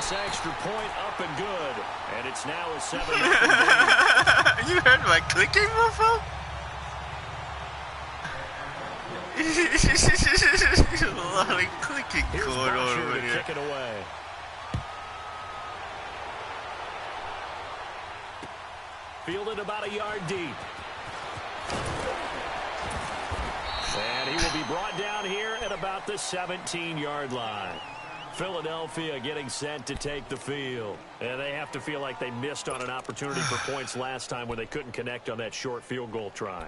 this extra point up and good. And it's now a 7-0 game. You heard my clicking, mofo? A lot of clicking going on over here. Kick it away. Fielded about a yard deep. And he will be brought down here at about the 17-yard line. Philadelphia getting set to take the field. And they have to feel like they missed on an opportunity for points last time when they couldn't connect on that short field goal try.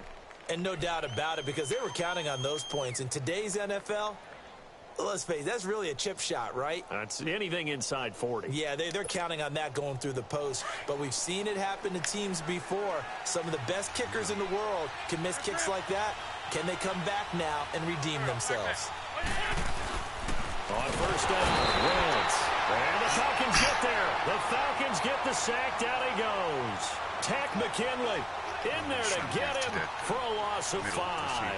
And no doubt about it, because they were counting on those points. In today's NFL, let's face it, that's really a chip shot, right? That's anything inside 40. Yeah, they're counting on that going through the post. But we've seen it happen to teams before. Some of the best kickers in the world can miss kicks like that. Can they come back now and redeem themselves? On first down, Wentz. And the Falcons get there. The Falcons get the sack. Down he goes. Tack McKinley in there to get him for a loss of 5.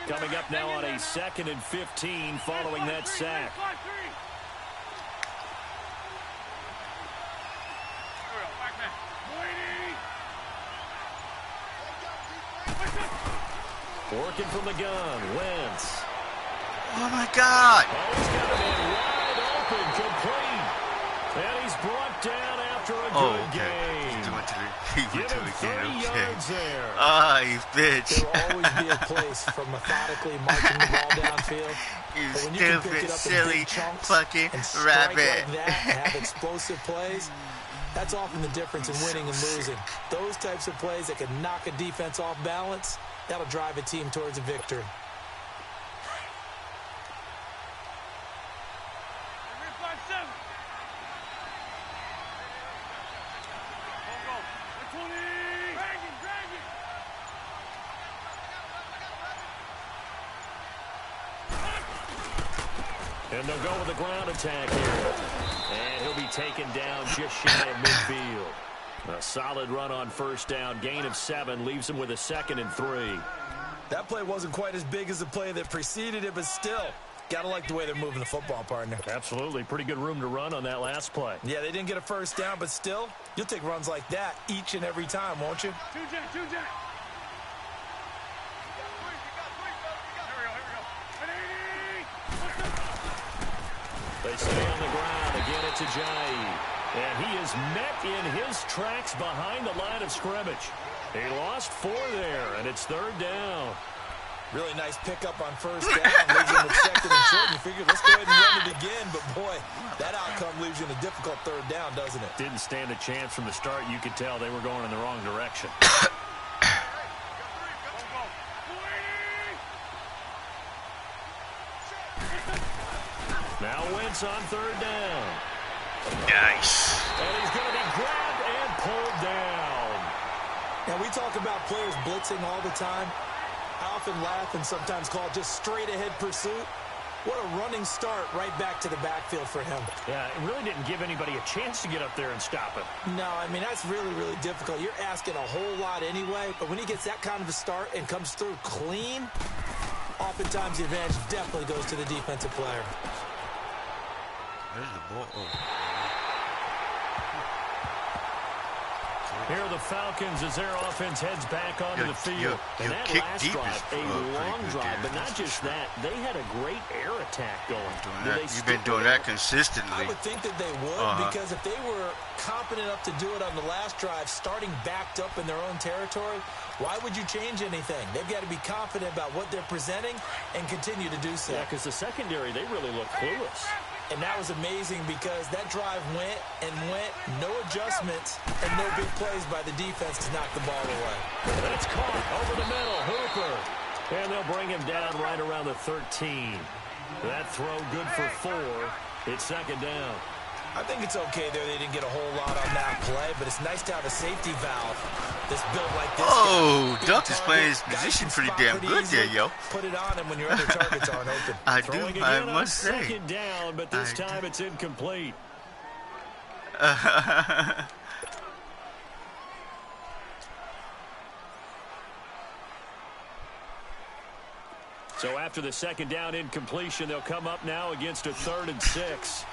Coming up now on a 2nd and 15 following that sack. Working from the gun, Wentz. Oh my God! Oh, he's got it in wide open, complete. And he's brought down after a good game. He went to the 30 yards there. Ah, you bitch. There will always be a place for methodically marching the ball downfield. You but when you can pick stupid, it up silly, in big chunks fucking and strike rabbit. like that and have explosive plays, that's often the difference in winning and losing. Those types of plays that can knock a defense off balance, that'll drive a team towards a victory. And they'll go with a ground attack here. And he'll be taken down just shy of midfield. A solid run on first down. Gain of 7 leaves him with a 2nd and 3. That play wasn't quite as big as the play that preceded it, but still, gotta like the way they're moving the football, partner. Absolutely. Pretty good room to run on that last play. Yeah, they didn't get a first down, but still, you'll take runs like that each and every time, won't you? Two jack. They stay on the ground. Again, it's Ajayi. And he is met in his tracks behind the line of scrimmage. He lost 4 there, and it's 3rd down. Really nice pickup on first down. Leaves him with 2nd and short. You figure, let's go ahead and run it again. But, boy, that outcome leaves you in a difficult 3rd down, doesn't it? Didn't stand a chance from the start. You could tell they were going in the wrong direction. Now Wentz on 3rd down. Nice. And he's going to be grabbed and pulled down. Now, we talk about players blitzing all the time. I often laugh and sometimes call it just straight-ahead pursuit. What a running start right back to the backfield for him. Yeah, it really didn't give anybody a chance to get up there and stop him. No, I mean, that's really, really difficult. You're asking a whole lot anyway, but when he gets that kind of a start and comes through clean, oftentimes the advantage definitely goes to the defensive player. Where's the ball? Oh. Here are the Falcons as their offense heads back onto the field. And that last drive, a long drive, but not just that. They had a great air attack going. You've been doing that consistently. I would think that they would, because if they were confident enough to do it on the last drive, starting backed up in their own territory, why would you change anything? They've got to be confident about what they're presenting and continue to do so. Yeah, because the secondary, they really look clueless. And that was amazing because that drive went and went, no adjustments, and no big plays by the defense to knock the ball away. That's caught over the middle, Hooper. And they'll bring him down right around the 13. That throw good for 4. It's 2nd down. I think it's okay there. They didn't get a whole lot on that play, but it's nice to have a safety valve that's built like this. Oh, Duck is playing his position pretty damn good there, yo. Put it on him when your other targets aren't open. I do, I must say. 2nd down, but this time it's incomplete. So after the second down incompletion, they'll come up now against a 3rd and 6.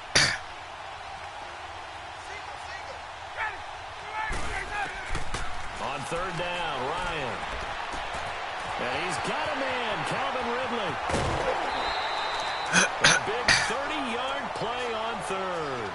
On 3rd down, Ryan. And he's got a man, Calvin Ridley. A big 30-yard play on 3rd.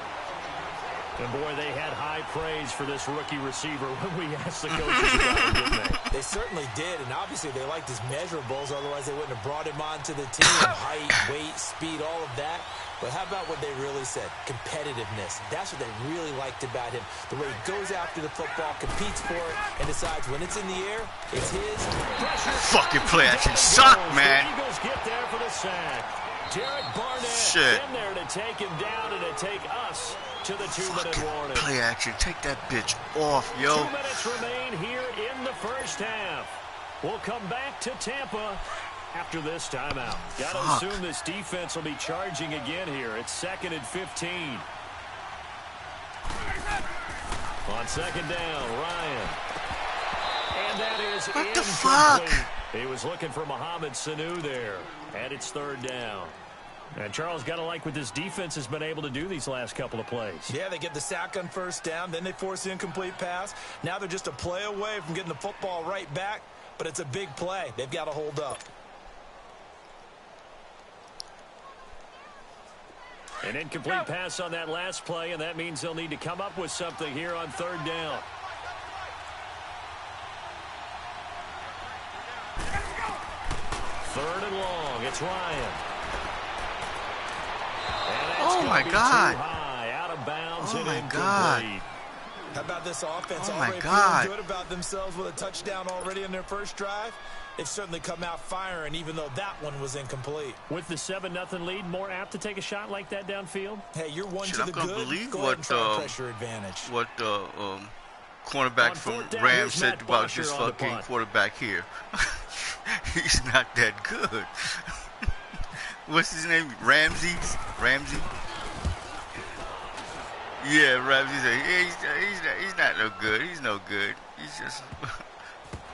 And, boy, they had high praise for this rookie receiver when we asked the coaches about him, didn't they? They certainly did, and obviously they liked his measurables. Otherwise, they wouldn't have brought him onto the team. Height, weight, speed, all of that. But how about what they really said? Competitiveness. That's what they really liked about him. The way he goes after the football, competes for it, and decides when it's in the air, it's his. Pressure. Fucking play action suck, man. The Eagles get there for the sack. Derek Barnett in there to take him down and to take us to the 2-minute warning. Play action. Take that bitch off, yo. 2 minutes remain here in the first half. We'll come back to Tampa after this timeout. Got to assume this defense will be charging again here. It's 2nd and 15. On 2nd down, Ryan. And that is what the fuck? He was looking for Mohamed Sanu there. And it's 3rd down. And Charles, got to like what this defense has been able to do these last couple of plays. Yeah, they get the sack on 1st down. Then they force the incomplete pass. Now they're just a play away from getting the football right back. But it's a big play. They've got to hold up. An incomplete pass on that last play, and that means they'll need to come up with something here on 3rd down. Third and long. It's Ryan. Oh, my God. Too high, out of bounds and incomplete. God. How about this offense? Oh, my already God. feeling good about themselves with a touchdown already in their first drive. They've certainly come out firing, even though that one was incomplete. With the 7-0 lead, more apt to take a shot like that downfield? Hey, you're one Shit, to I'm the gonna good. believe Go what, ahead and try pressure advantage. What cornerback from Rams said about this fucking quarterback here. He's not that good. What's his name? Ramsey? Yeah, Ramsey. He's not no good. He's no good. He's just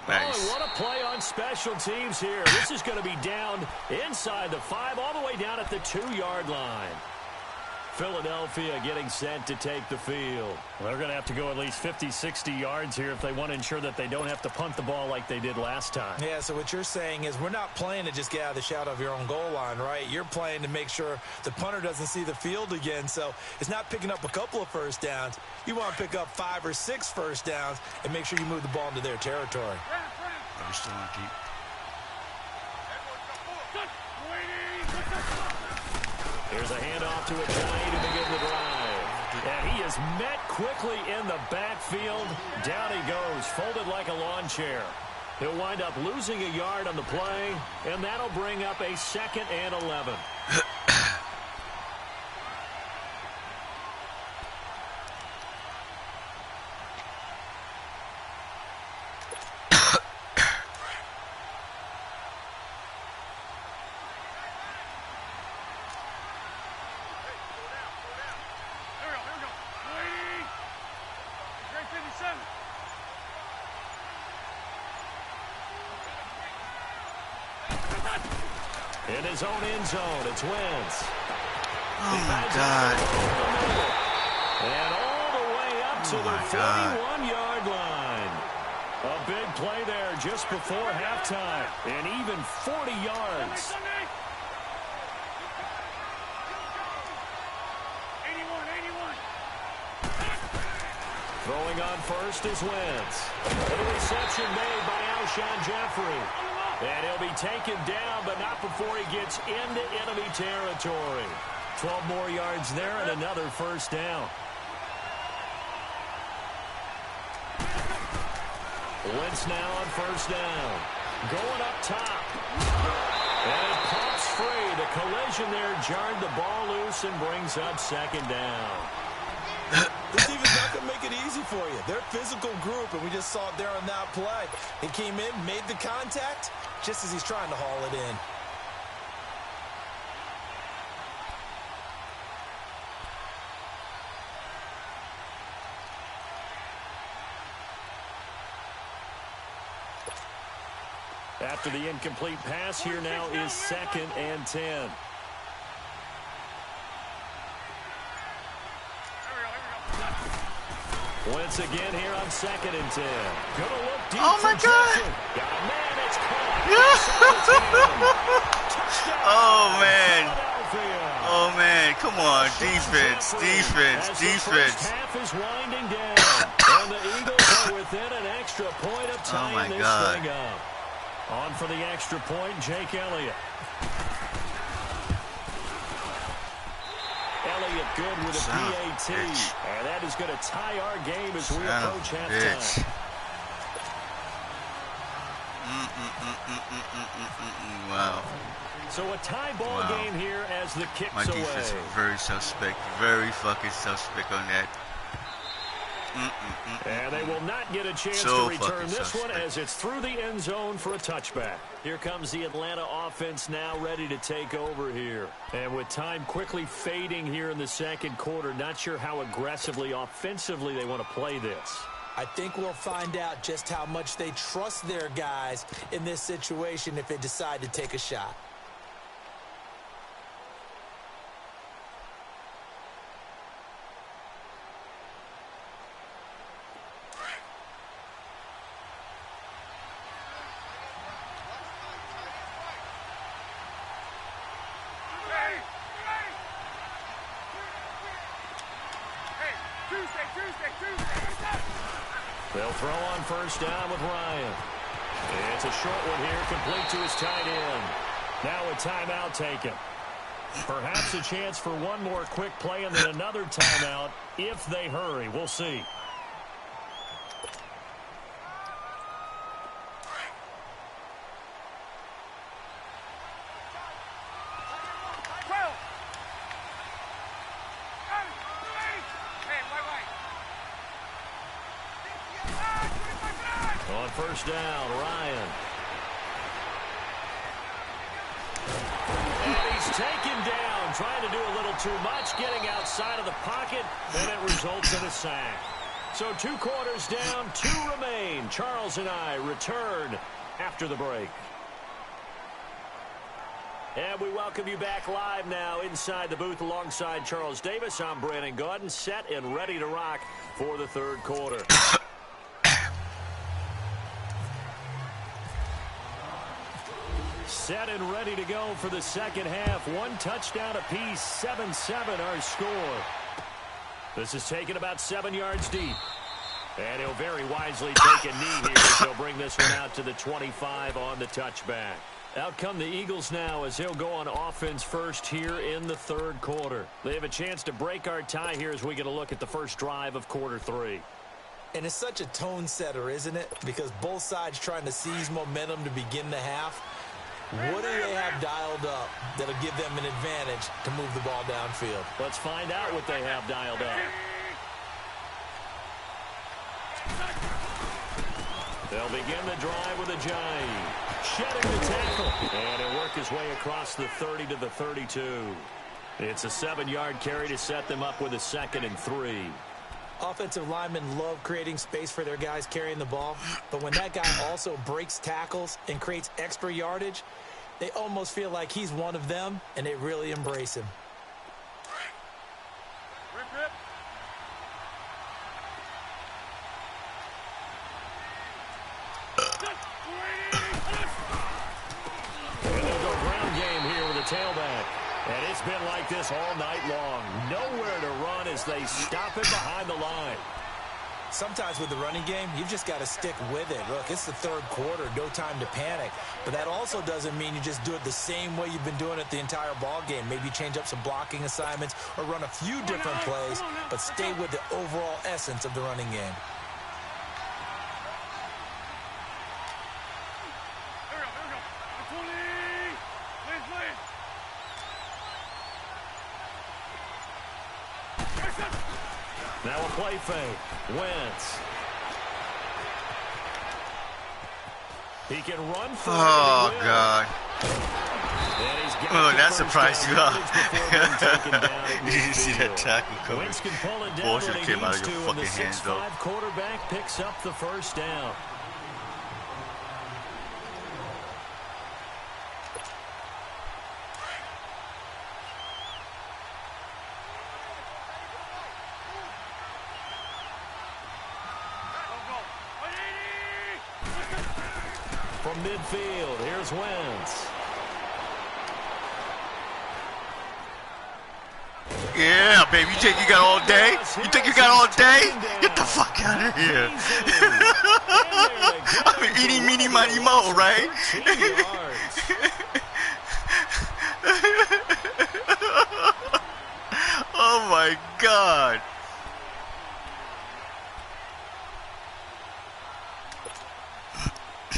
nice. Oh, what a play on special teams here. This is going to be down inside the 5, all the way down at the 2-yard line. Philadelphia getting set to take the field. They're going to have to go at least 50, 60 yards here if they want to ensure that they don't have to punt the ball like they did last time. Yeah, so what you're saying is we're not playing to just get out of the shadow of your own goal line, right? You're playing to make sure the punter doesn't see the field again. So it's not picking up a couple of first downs. You want to pick up 5 or 6 first downs and make sure you move the ball into their territory. I'm still on deep. Here's a handoff to Ajayi to begin the drive. And he is met quickly in the backfield. Down he goes, folded like a lawn chair. He'll wind up losing a yard on the play, and that'll bring up a 2nd and 11. In his own end zone, it's Wentz. Oh, my God. And all the way up to the 41-yard line. A big play there just before halftime. And even 40 yards. Throwing on first is Wentz. The reception made by Alshon Jeffrey. And he'll be taken down, but not before he gets into enemy territory. 12 more yards there and another first down. Wentz now on first down. Going up top. And it pops free. The collision there jarred the ball loose and brings up 2nd down. This defense not going to make it easy for you. They're a physical group, and we just saw it there on that play. He came in, made the contact, just as he's trying to haul it in. After the incomplete pass, here now is 2nd and 10. Once again here on 2nd and 10. Gonna look deep. Oh my God! Got a man, it's caught. Oh man! Oh man! Come on, defense, defense, defense. Half is winding down, and the Eagles are within an extra point of tying this thing up. On for the extra point, Jake Elliott. Elliott good with a PAT. And that is going to tie our game as we approach halftime. Wow. So a tie ball game here as the kicks away. My defense is very suspect. Very fucking suspect on that. And they will not get a chance to return this one as it's through the end zone for a touchback. Here comes the Atlanta offense now ready to take over here. And with time quickly fading here in the second quarter, not sure how aggressively, offensively they want to play this. I think we'll find out just how much they trust their guys in this situation if they decide to take a shot. They'll throw on first down with Ryan. It's a short one here, complete to his tight end. Now a timeout taken. Perhaps a chance for one more quick play and then another timeout if they hurry. We'll see. On first down, Ryan. And he's taken down, trying to do a little too much, getting outside of the pocket, and it results in a sack. So 2 quarters down, 2 remain. Charles and I return after the break. And we welcome you back live now inside the booth alongside Charles Davis. I'm Brandon Gaudin, set and ready to rock for the third quarter. Set and ready to go for the second half. 1 touchdown apiece, 7-7 our score. This is taken about 7 yards deep. And he'll very wisely take a knee here as he'll bring this one out to the 25 on the touchback. Out come the Eagles now as they'll go on offense first here in the third quarter. They have a chance to break our tie here as we get a look at the first drive of quarter 3. And it's such a tone setter, isn't it? Because both sides trying to seize momentum to begin the half. What do they have dialed up that'll give them an advantage to move the ball downfield? Let's find out what they have dialed up. They'll begin the drive with a jive. Shedding the tackle. And he'll work his way across the 30 to the 32. It's a 7-yard carry to set them up with a 2nd and 3. Offensive linemen love creating space for their guys carrying the ball, but when that guy also breaks tackles and creates extra yardage, they almost feel like he's one of them, and they really embrace him. And they'll go ground game here with a tailback. And it's been like this all night long. Nowhere to run as they stop him behind the line. Sometimes with the running game, you've just got to stick with it. Look, it's the third quarter, no time to panic. But that also doesn't mean you just do it the same way you've been doing it the entire ball game. Maybe change up some blocking assignments or run a few different plays, but stay with the overall essence of the running game. Now a play fake. Wentz. He can run for it. Oh, God. Oh, that surprised you, huh? You didn't see that tackle coming. Bullshit came out of your fucking hands, though. The 6'5" quarterback picks up the first down. from midfield. Here's Wentz. Yeah, baby. You think you got all day? You think you got all day? Get the fuck out of here. I mean, eaty, meeny, miny, mo, right? Oh, my God.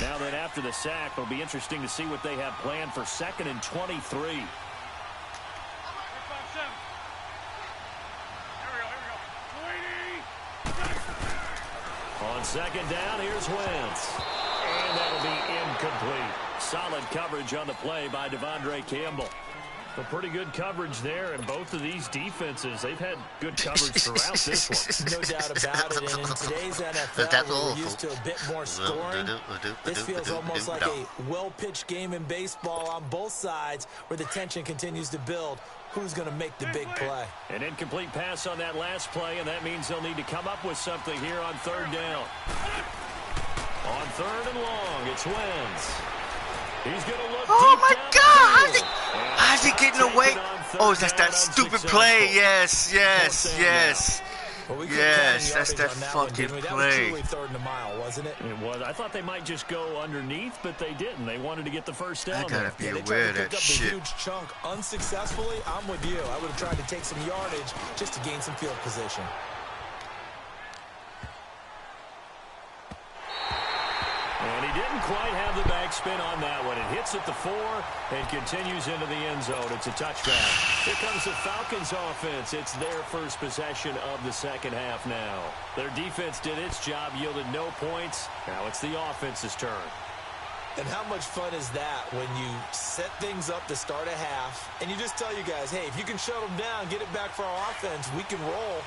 Now then, after the sack, it'll be interesting to see what they have planned for 2nd and 23. On 2nd down, here's Wentz. And that'll be incomplete. Solid coverage on the play by Devondre Campbell. A pretty good coverage there, and both of these defenses, they've had good coverage throughout this one. No doubt about it, and in today's NFL, we're used to a bit more scoring. This feels almost like a well-pitched game in baseball on both sides where the tension continues to build. Who's going to make the big play? An incomplete pass on that last play, and that means they'll need to come up with something here on 3rd down. On 3rd and long, it's Wentz. He's going to look Oh, my deep God. down How's he getting away? Oh, that's that stupid play. Yes, yes, yes. Well, yes, that's that fucking play. That was truly 3rd and a mile, wasn't it? It was. I thought they might just go underneath, but they didn't. They wanted to get the first down. I gotta be they aware tried of to pick that up shit. the huge chunk unsuccessfully. I'm with you. I would have tried to take some yardage just to gain some field position. And he didn't quite have the backspin on that one. It hits at the 4 and continues into the end zone. It's a touchback. Here comes the Falcons offense. It's their first possession of the second half now. Their defense did its job, yielded no points. Now it's the offense's turn. And how much fun is that when you set things up to start a half and you just tell you guys, hey, if you can shut them down, get it back for our offense, we can roll.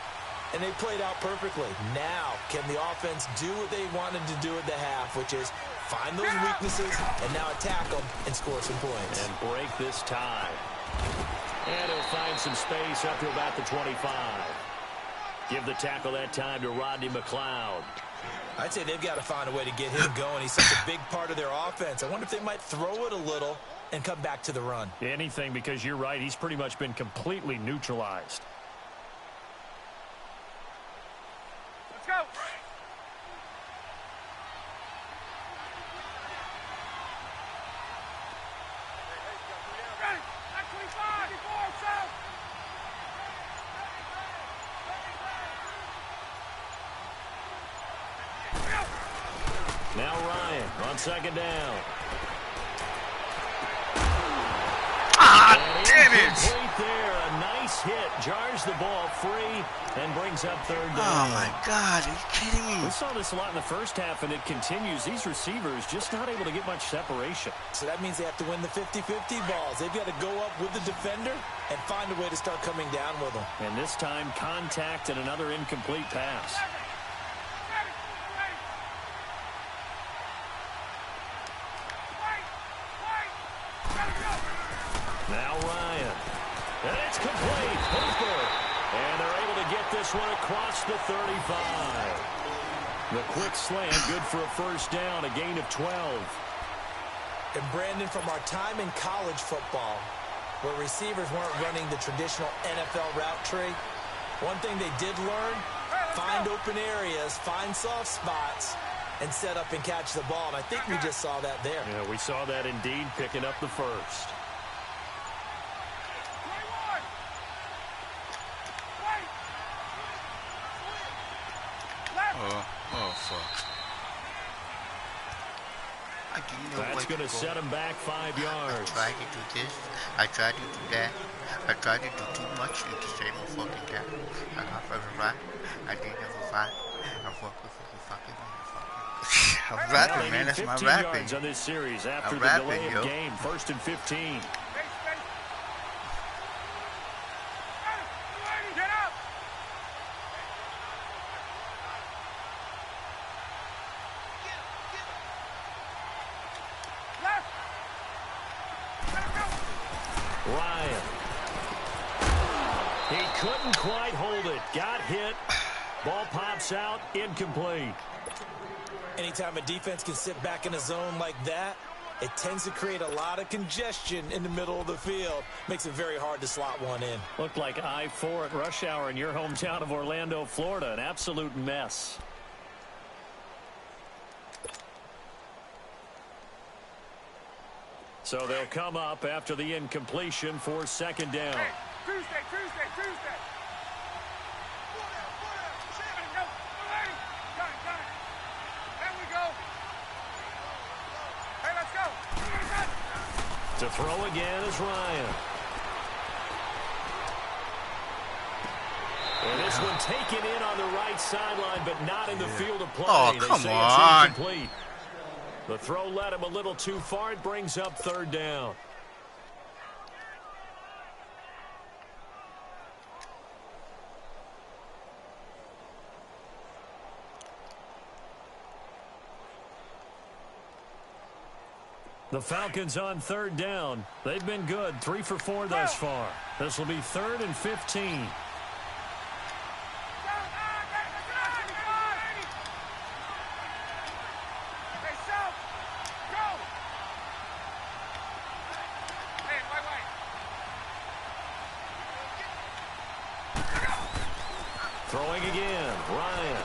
And they played out perfectly. Now, can the offense do what they wanted to do at the half, which is find those weaknesses and now attack them and score some points. And break this tie. And he'll find some space up to about the 25. Give the tackle that time to Rodney McLeod. I'd say they've got to find a way to get him going. He's such a big part of their offense. I wonder if they might throw it a little and come back to the run. Anything, because you're right. He's pretty much been completely neutralized. Go. Ready. 25. 24. South. Now Ryan on 2nd down. Ah, damn it. There, a nice hit. Jars the ball free and brings up 3rd down. Oh, my God. Are you kidding me? We saw this a lot in the first half, and it continues. These receivers just not able to get much separation. So that means they have to win the 50-50 balls. They've got to go up with the defender and find a way to start coming down with them. And this time, contact and another incomplete pass. Now Ryan. And it's complete. Hooper. And they're able to get this one across the 35. The quick slant, good for a first down, a gain of 12. And Brandon, from our time in college football, where receivers weren't running the traditional NFL route tree, one thing they did learn, find open areas, find soft spots, and set up and catch the ball. And I think we just saw that there. Yeah, we saw that indeed, picking up the first. Oh, fuck. That's going to set him back 5 yards. I tried to do this. I tried to do that. I tried to do too much at the same fucking time. I got right. I didn't have a right. I'm fucking motherfucker. I'm rapping, man. That's my 15 rapping. yards on this series after I'm the rapping, delay yo. of game. 1st and 15. Ryan. He couldn't quite hold it. Got hit. Ball pops out. Incomplete. Anytime a defense can sit back in a zone like that, it tends to create a lot of congestion in the middle of the field. Makes it very hard to slot one in. Looked like I-4 at rush hour in your hometown of Orlando, Florida. An absolute mess. So they'll come up after the incompletion for second down. Hey, Tuesday. Got it. There we go. Hey, let's go. To throw again is Ryan. And this one taken in on the right sideline, but not in the field of play. Oh, They come say on. it's incomplete. The throw led him a little too far. It brings up third down. The Falcons on third down. They've been good, 3 for 4 thus far. This will be 3rd and 15. Throwing again, Ryan.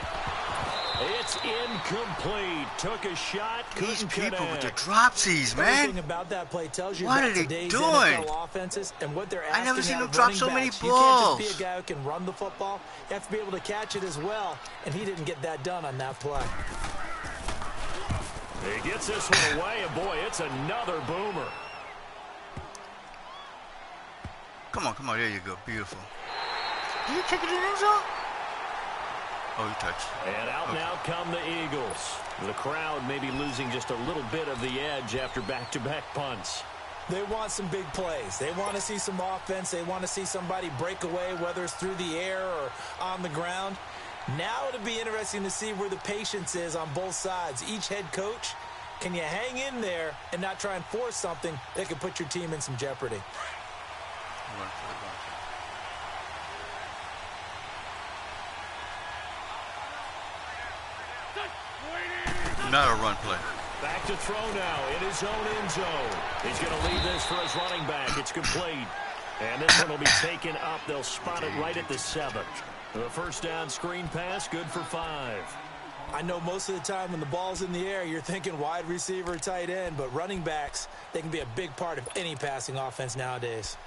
It's incomplete. Took a shot, These couldn't people connect. with the dropsies, man. Everything about that play tells you What about are they today's doing? NFL offenses and what they're asking. I never seen out them of drop running so many backs. You can't balls. just be a guy who can run the football. You have to be able to catch it as well, and he didn't get that done on that play. He gets this one away, and boy, it's another boomer. Come on, there you go. Beautiful. Did you kick it in the end zone? Oh, you touched. And out now come the Eagles. The crowd may be losing just a little bit of the edge after back-to-back punts. They want some big plays. They want to see some offense. They want to see somebody break away, whether it's through the air or on the ground. Now it'll be interesting to see where the patience is on both sides. Each head coach, can you hang in there and not try and force something that could put your team in some jeopardy? Not a run play. Back to throw now in his own end zone. He's going to leave this for his running back. It's complete. And this one will be taken up. They'll spot it right at the 7. The first down screen pass, good for 5. I know most of the time when the ball's in the air, you're thinking wide receiver, tight end, but running backs, they can be a big part of any passing offense nowadays.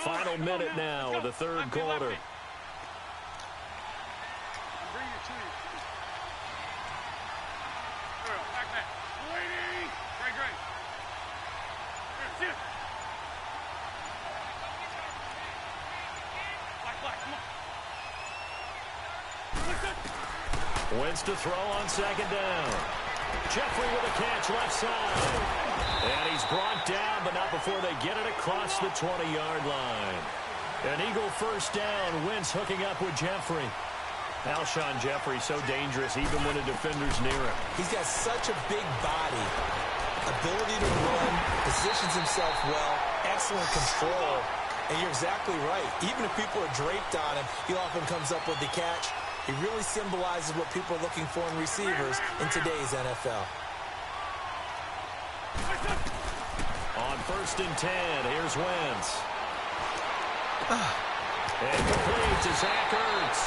Final minute now of the third quarter. Wentz to throw on second down. Jeffrey with a catch left side. And he's brought down, but not before they get it across the 20-yard line. An Eagle first down. Wentz hooking up with Jeffrey. Alshon Jeffrey so dangerous even when a defender's near him. He's got such a big body, ability to run, positions himself well, excellent control. And you're exactly right. Even if people are draped on him, he often comes up with the catch. He really symbolizes what people are looking for in receivers in today's NFL. On 1st and 10, here's Wentz. And complete to Zach Ertz.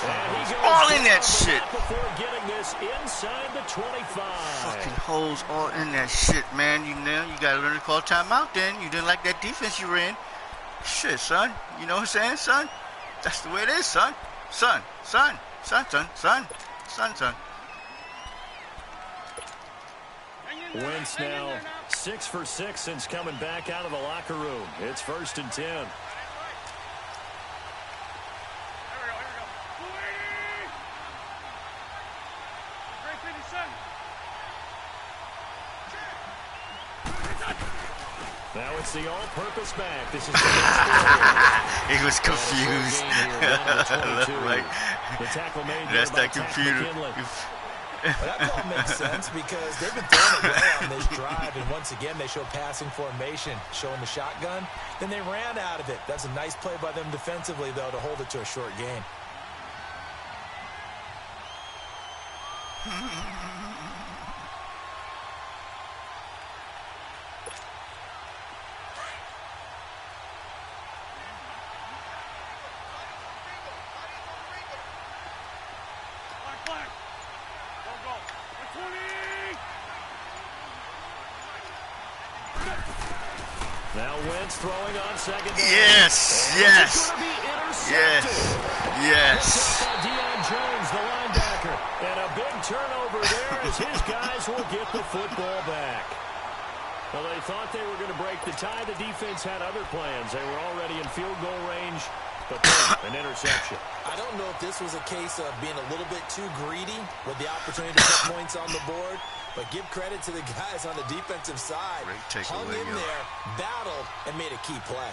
And he goes all in that shit. Before getting this inside the 25. Fucking holes all in that shit, man. You know, you gotta learn to call timeout then. You didn't like that defense you were in. Shit, son. You know what I'm saying, son? That's the way it is, son. Son. Wentz now 6 for 6 since coming back out of the locker room. It's 1st and 10. Here we go. Great 57. Now it's the all-purpose back. This is He was confused. Right. The tackle made. That's that computer. Well, that call makes sense because they've been throwing it well on this drive, and once again they show passing formation, showing the shotgun. Then they ran out of it. That's a nice play by them defensively, though, to hold it to a short gain. Now Wentz throwing on second down. Yes, yes, yes, yes. Deion Jones, the linebacker. And a big turnover there as his guys will get the football back. Well, they thought they were going to break the tie. The defense had other plans. They were already in field goal range, but then an interception. I don't know if this was a case of being a little bit too greedy with the opportunity to put points on the board, but give credit to the guys on the defensive side. Hung in there, battled, and made a key play.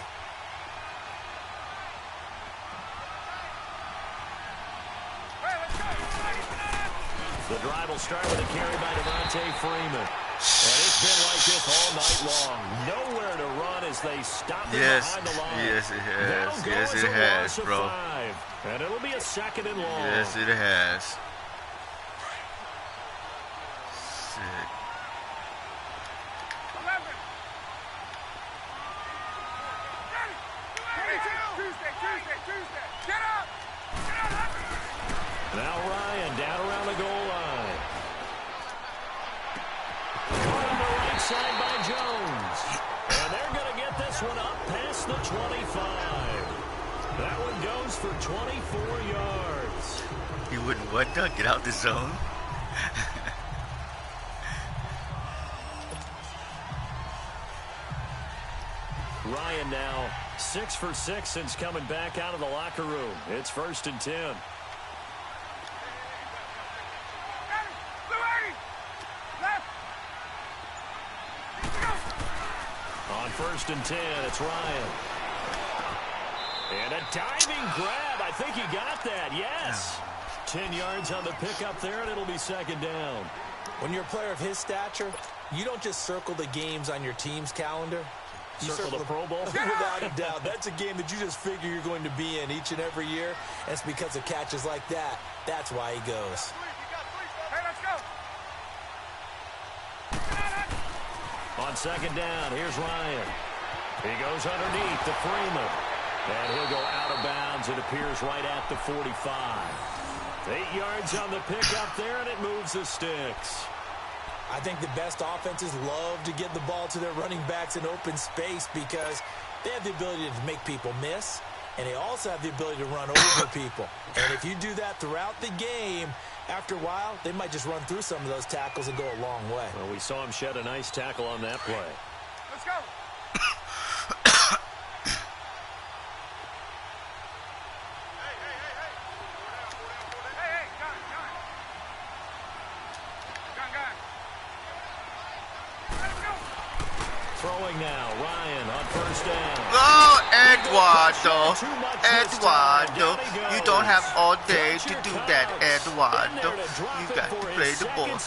The drive will start with a carry by Devontae Freeman. And it's been like this all night long. Nowhere to run as they stop him behind the line. Yes, it has. Yes, it has, bro. And it'll be a second and long. Yes, it has. Shit. Tuesday. Get up! Now Ryan down around the goal line. Caught on the right side by Jones. And they're going to get this one up past the 25. That one goes for 24 yards. You wouldn't what, Doug? Get out the zone? Ryan now 6 for 6 since coming back out of the locker room. It's 1st and 10. On 1st and 10, it's Ryan. And a diving grab. I think he got that. Yes. 10 yards on the pickup there, and it'll be 2nd down. When you're a player of his stature, you don't just circle the games on your team's calendar. You circle the Pro Bowl? Without a doubt. That's a game that you just figure you're going to be in each and every year. And it's because of catches like that. That's why he goes. Hey, let's go. On 2nd down, here's Ryan. He goes underneath to Freeman. And he'll go out of bounds. It appears right at the 45. 8 yards on the pickup there, and it moves the sticks. I think the best offenses love to get the ball to their running backs in open space because they have the ability to make people miss, and they also have the ability to run over people. And if you do that throughout the game, after a while, they might just run through some of those tackles and go a long way. Well, we saw him shed a nice tackle on that play. Let's go. Throwing now, Ryan on 1st down. Oh, Eduardo. You don't have all day to do that, Eduardo. You got to play the ball. You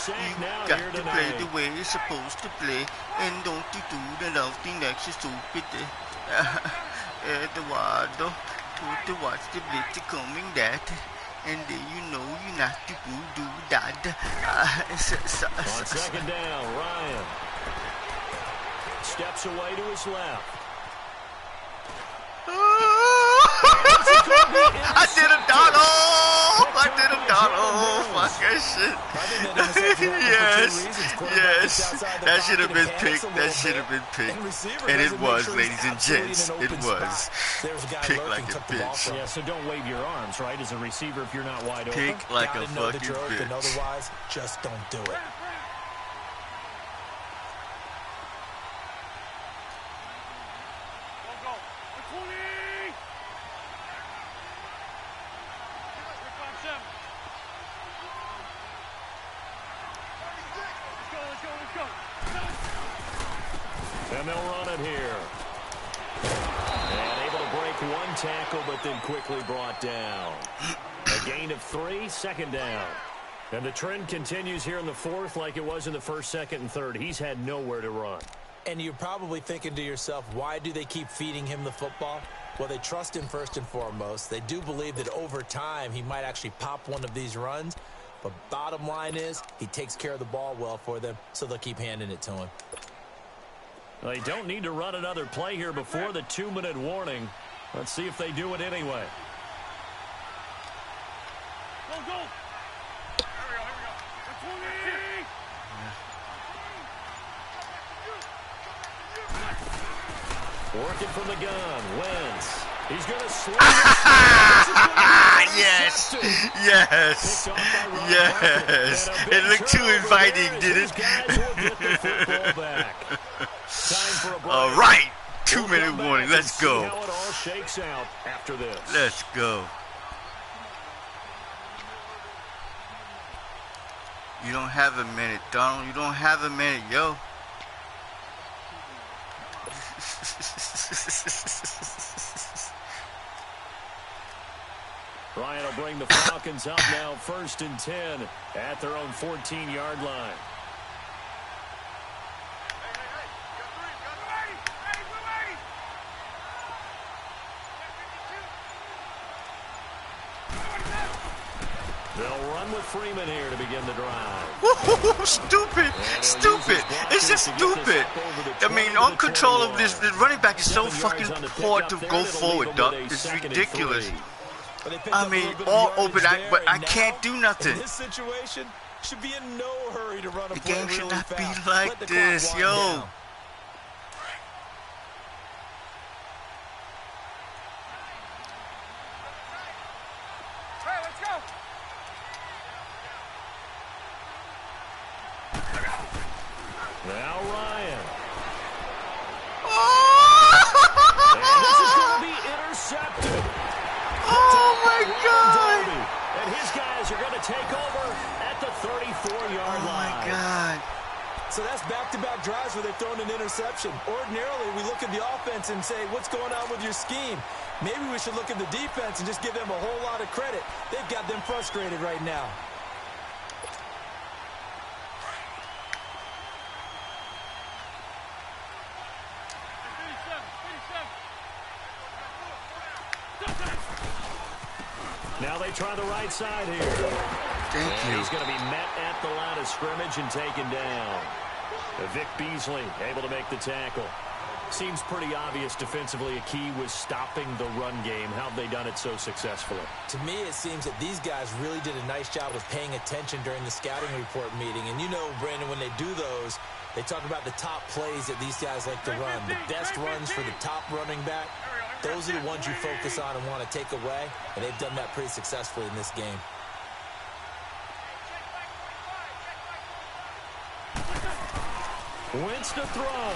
got to play the way you're supposed to play. And don't you do the nothing extra stupid. Eduardo, to watch the blitz coming that. And then you know you're not to do that. On 2nd down, Ryan steps away to his left. I did him, Donald! Fuck that shit. Yes. That should have been picked. And it was, ladies and gents. It was. Pick like a bitch. Yeah, so don't wave your arms, right, as a receiver if you're not wide open. Pick like a fucking bitch. And otherwise, just don't do it. And they'll run it here. And able to break one tackle, but then quickly brought down. A gain of 3, 2nd down. And the trend continues here in the 4th like it was in the 1st, 2nd, and 3rd. He's had nowhere to run. And you're probably thinking to yourself, why do they keep feeding him the football? Well, they trust him first and foremost. They do believe that over time he might actually pop one of these runs. But bottom line is, he takes care of the ball well for them, so they'll keep handing it to him. They don't need to run another play here before the 2-minute warning. Let's see if they do it anyway. Go, go. Here we go. Working from the gun, Wentz. He's going to swing. Yes, yes, yes. It looked too inviting, did it? All right, 2-minute warning. Let's go. How it all shakes out after this. Let's go. You don't have a minute, Donald. You don't have a minute, yo. Ryan will bring the Falcons up now, 1st and 10 at their own 14-yard line. They'll run with Freeman here to begin the drive. Stupid, stupid. It's just stupid. I mean, all control of this running back is so fucking hard to go forward, Doc. It's ridiculous. I mean, all open, but I can't do nothing. In this situation, should be in no hurry to run a the play game should really not fast. be like this, yo. Down. Hey, let's go. Now Ryan. Oh, And this is going to be intercepted. oh my God. And his guys are going to take over at the 34-yard Oh line. my God. So that's back-to-back drives where they've thrown an interception. Ordinarily, we look at the offense and say, what's going on with your scheme? Maybe we should look at the defense and just give them a whole lot of credit. They've got them frustrated right now. Now they try the right side here. Thank And you. he's going to be met at the line of scrimmage and taken down. Vic Beasley able to make the tackle. Seems pretty obvious defensively a key was stopping the run game. How have they done it so successfully? To me, it seems that these guys really did a nice job of paying attention during the scouting report meeting. And you know, Brandon, when they do those, they talk about the top plays that these guys like to run. The best runs for the top running back, those are the ones you focus on and want to take away. And they've done that pretty successfully in this game. Wentz to throw.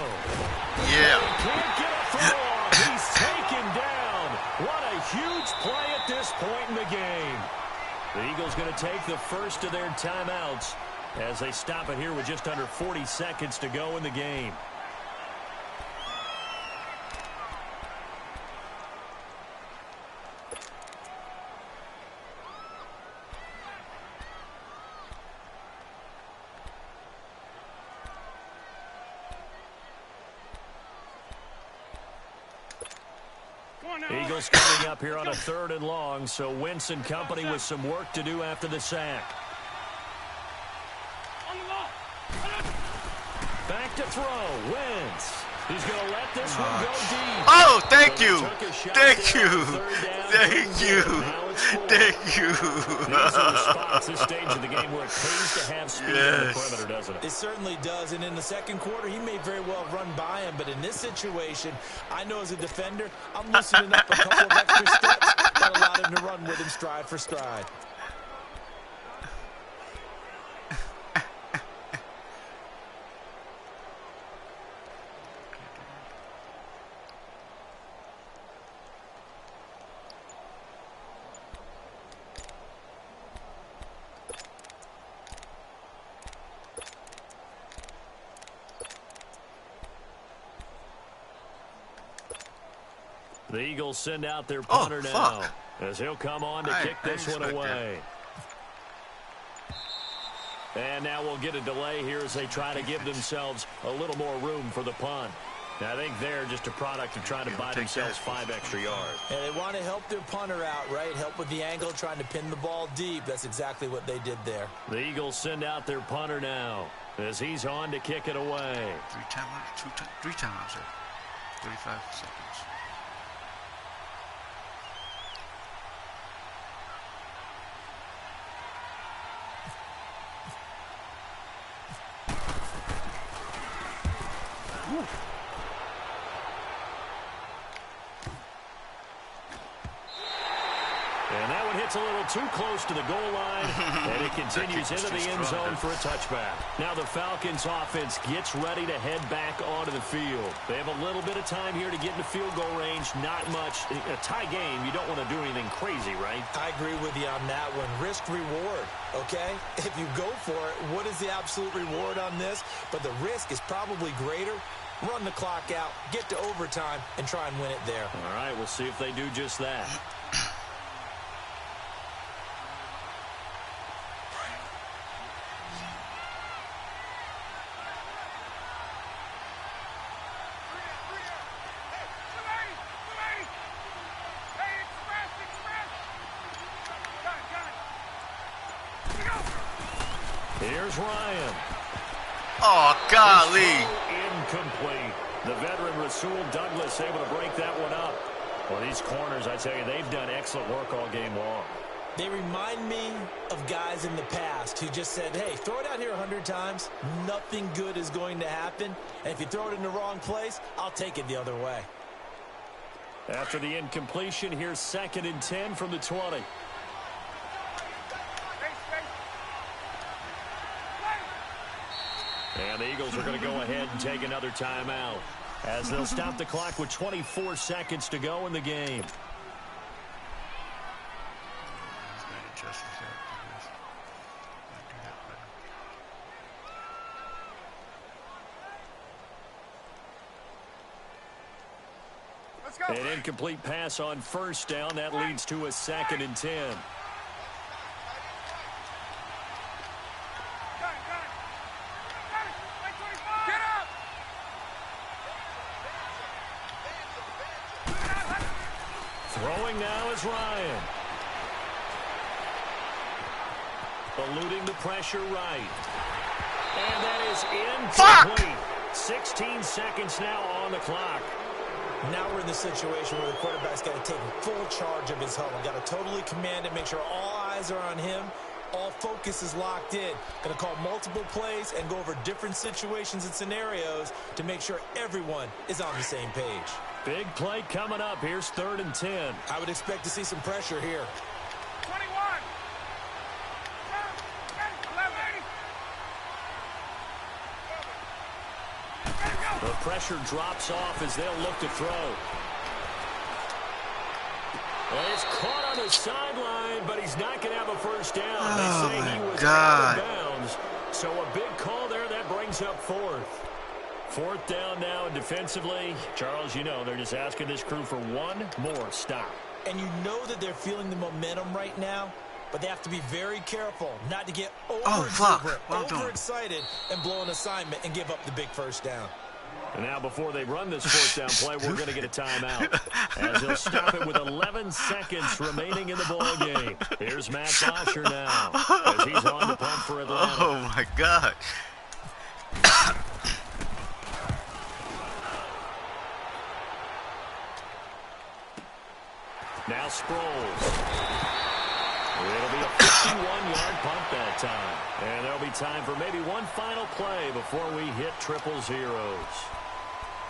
Yeah. Can't get a throw off. He's taken down. What a huge play at this point in the game. The Eagles going to take the first of their timeouts as they stop it here with just under 40 seconds to go in the game. Eagles coming up here on a 3rd and long, so Wentz and company with some work to do after the sack. Back to throw, Wentz. He's going to let this one go deep. Oh, thank So you. they took a shot Thank there you. on 3rd down. Thank you. Now it's 4. Thank you. These are the spots, this stage of the game, where it pays to have speed on the Yes. perimeter, doesn't it? It certainly does, and in the second quarter, he may very well run by him, but in this situation, I know as a defender, I'm loosening up a couple of extra steps that allowed him to run with him stride for stride. The Eagles send out their punter now as he'll come on to kick this one away. And now we'll get a delay here as they try to give themselves a little more room for the punt. I think they're just a product of trying to buy themselves 5 extra yards. And they want to help their punter out, right? Help with the angle, trying to pin the ball deep. That's exactly what they did there. The Eagles send out their punter now as he's on to kick it away. 3 times, sir. 35 seconds. And that one hits a little too close to the goal line, and it continues into the end zone for a touchback. Now the Falcons offense gets ready to head back onto the field. They have a little bit of time here to get into field goal range, not much. A tie game, you don't want to do anything crazy, right? I agree with you on that one. Risk reward, okay? If you go for it, what is the absolute reward on this? But the risk is probably greater. Run the clock out, get to overtime, and try and win it there. All right, we'll see if they do just that. Here's Ryan. Oh, golly. Incomplete. The veteran Rasul Douglas able to break that one up. Well, these corners, I tell you, they've done excellent work all game long. They remind me of guys in the past who just said, hey, throw it out here 100 times. Nothing good is going to happen. And if you throw it in the wrong place, I'll take it the other way. After the incompletion, here's 2nd and 10 from the 20. And the Eagles are going to go ahead and take another timeout as they'll stop the clock with 24 seconds to go in the game. An incomplete pass on 1st down. That leads to a 2nd and 10. Throwing now is Ryan. Eluding the pressure right. And that is incomplete. 16 seconds now on the clock. Now we're in the situation where the quarterback's got to take full charge of his huddle. Got to totally command it, make sure all eyes are on him. All focus is locked in. Going to call multiple plays and go over different situations and scenarios to make sure everyone is on the same page. Big play coming up. Here's 3rd and 10. I would expect to see some pressure here. 21. The pressure drops off as they'll look to throw. Well, it's caught on the sideline, but he's not going to have a 1st down. Oh, they say he was God. out of bounds. So a big call there. That brings up 4th. 4th down now, and defensively, Charles, you know, they're just asking this crew for one more stop. And you know that they're feeling the momentum right now, but they have to be very careful not to get overexcited and blow an assignment and give up the big 1st down. And now before they run this 4th down play, we're going to get a timeout as they'll stop it with 11 seconds remaining in the ball game. Here's Matt Bosher now as he's on the pump for Atlanta. Oh, my God. Now Sproles. It'll be a 51-yard punt that time. And there'll be time for maybe one final play before we hit triple zeros.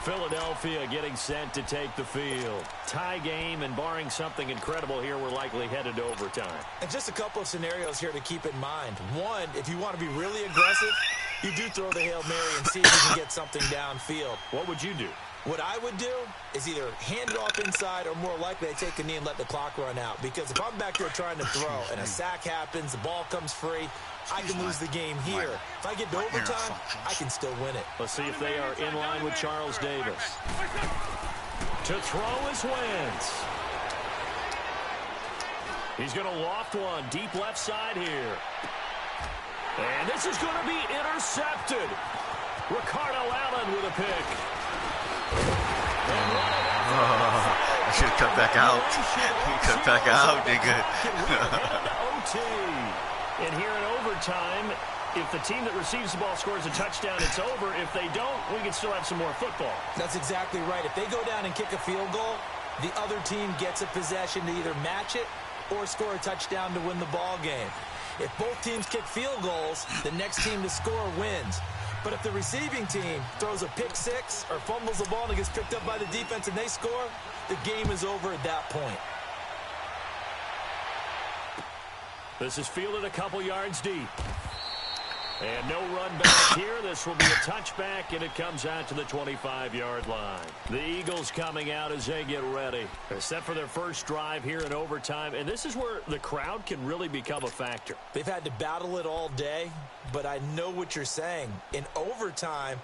Philadelphia getting set to take the field. Tie game, and barring something incredible here, we're likely headed to overtime. And just a couple of scenarios here to keep in mind. One, if you want to be really aggressive, you do throw the Hail Mary and see if you can get something downfield. What would you do? What I would do is either hand it off inside or more likely I take a knee and let the clock run out. Because if I'm back there trying to throw and a sack happens, the ball comes free, I can lose the game here. If I get to overtime, I can still win it. Let's see if they are in line with Charles Davis. To throw is Wentz. He's going to loft one deep left side here. And this is going to be intercepted. Ricardo Allen with a pick. I should have cut back out. Cut back out, nigga. OT. And here in overtime, if the team that receives the ball scores a touchdown, it's over. If they don't, we can still have some more football. That's exactly right. If they go down and kick a field goal, the other team gets a possession to either match it or score a touchdown to win the ball game. If both teams kick field goals, the next team to score wins. But if the receiving team throws a pick six or fumbles the ball and it gets picked up by the defense and they score, the game is over at that point. This is fielded a couple yards deep. And no run back here. This will be a touchback, and it comes out to the 25-yard line. The Eagles coming out as they get ready. They're set for their first drive here in overtime, and this is where the crowd can really become a factor. They've had to battle it all day, but I know what you're saying. In overtime,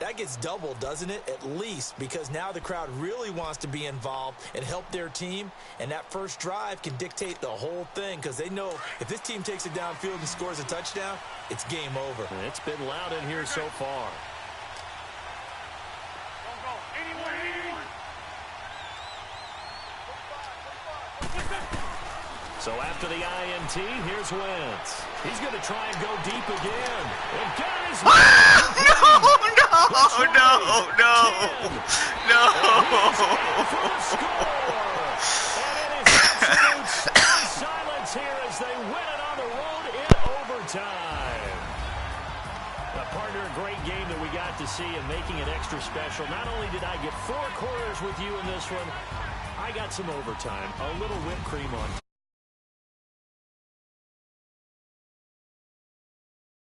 that gets doubled, doesn't it? At least, because now the crowd really wants to be involved and help their team, and that first drive can dictate the whole thing because they know if this team takes it downfield and scores a touchdown, it's game over. And it's been loud in here so far. Don't go. Anyone. So after the INT, here's Wentz. He's going to try and go deep again. And got his No. Silence here as they win it on the road in overtime. Partner, a great game that we got to see and making it extra special. Not only did I get 4 quarters with you in this one, I got some overtime, a little whipped cream on